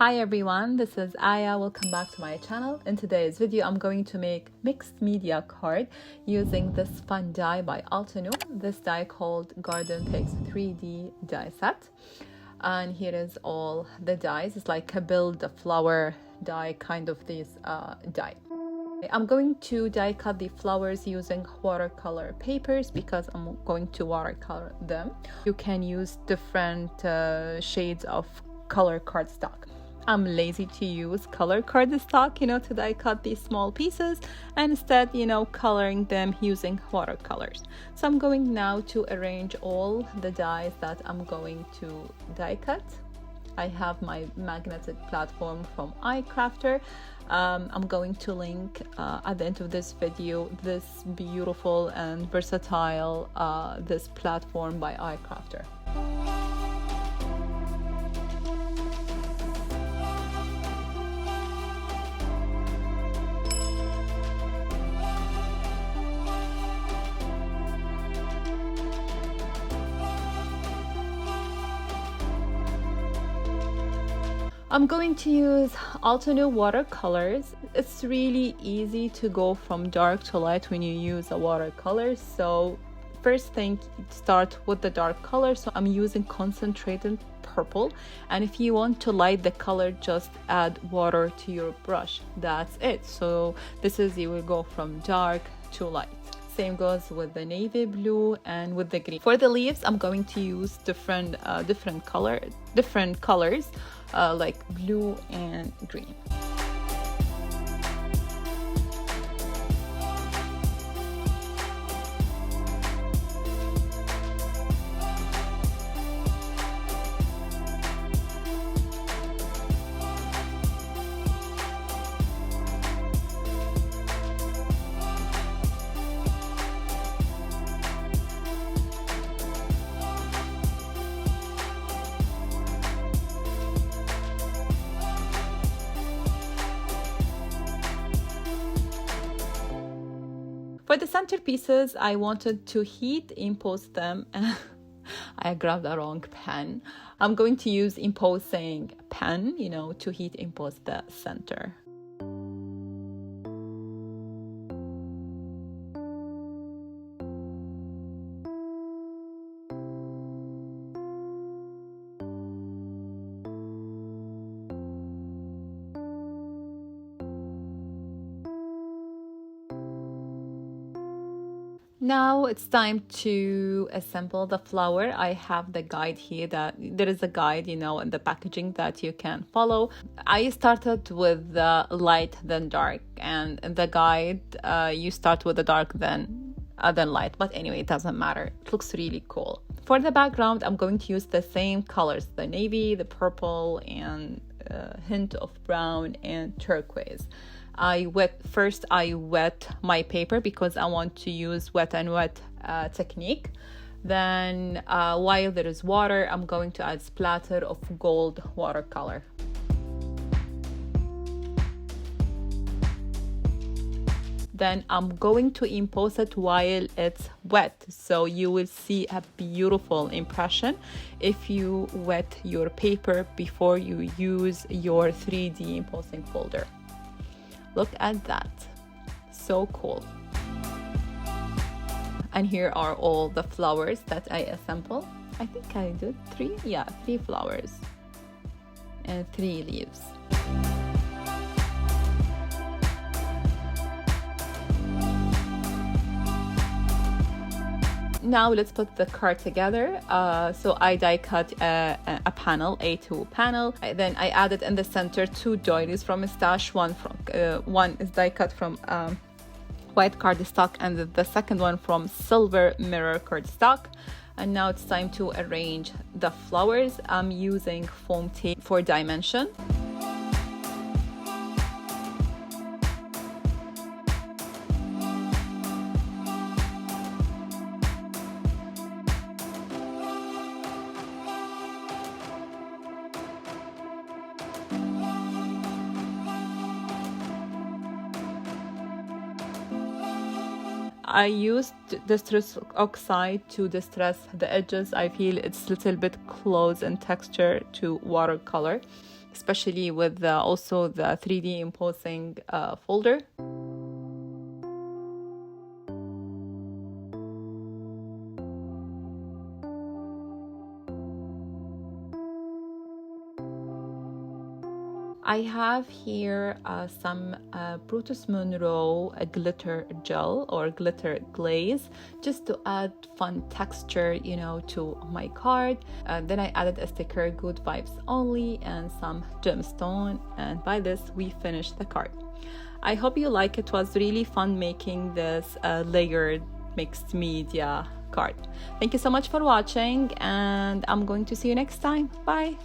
Hi everyone, this is Aya. Welcome back to my channel. In today's video, I'm going to make mixed media card using this fun die by Altenew. This die called Garden Pigs 3D die set. And here is all the dies. It's like a build a flower die kind of this die. I'm going to die cut the flowers using watercolor papers because I'm going to watercolor them. You can use different shades of color cardstock. I'm lazy to use color cardstock, to die cut these small pieces, and instead, coloring them using watercolors. So I'm going now to arrange all the dies that I'm going to die cut. I have my magnetic platform from iCrafter. I'm going to link at the end of this video this beautiful and versatile this platform by iCrafter. I'm going to use Altenew watercolors. It's really easy to go from dark to light when you use a watercolor. So first thing, start with the dark color. So I'm using concentrated purple. And if you want to light the color, just add water to your brush. That's it. So this is, you will go from dark to light. Same goes with the navy blue and with the green. For the leaves, I'm going to use different colors like blue and green. For the centerpieces, I wanted to heat emboss them. I grabbed the wrong pen. I'm going to use embossing pen, to heat emboss the center. Now it's time to assemble the flower. I have the guide here that there is a guide, in the packaging that you can follow. I started with the light then dark, and in the guide you start with the dark then light, but anyway, it doesn't matter. It looks really cool. For the background, I'm going to use the same colors, the navy, the purple, and a hint of brown and turquoise. I wet my paper because I want to use wet and wet technique. Then while there is water, I'm going to add splatter of gold watercolor. Then I'm going to emboss it while it's wet, so you will see a beautiful impression if you wet your paper before you use your 3D embossing folder. Look at that, so cool. And here are all the flowers that I assembled. I think I did 3 flowers and 3 leaves. Now let's put the card together. So I die cut a panel, A2 panel. Then I added in the center 2 doilies from a stash. One is die cut from white cardstock, and the second one from silver mirror cardstock. And now it's time to arrange the flowers. I'm using foam tape for dimension. I used distress oxide to distress the edges. I feel it's a little bit close in texture to watercolor. especially with also the 3D embossing folder. I have here some Brutus Monroe glitter gel or glitter glaze, just to add fun texture, you know, to my card. Then I added a sticker, good vibes only, and some gemstone, and by this we finished the card. I hope you like it. It was really fun making this layered mixed media card. Thank you so much for watching, and I'm going to see you next time. Bye.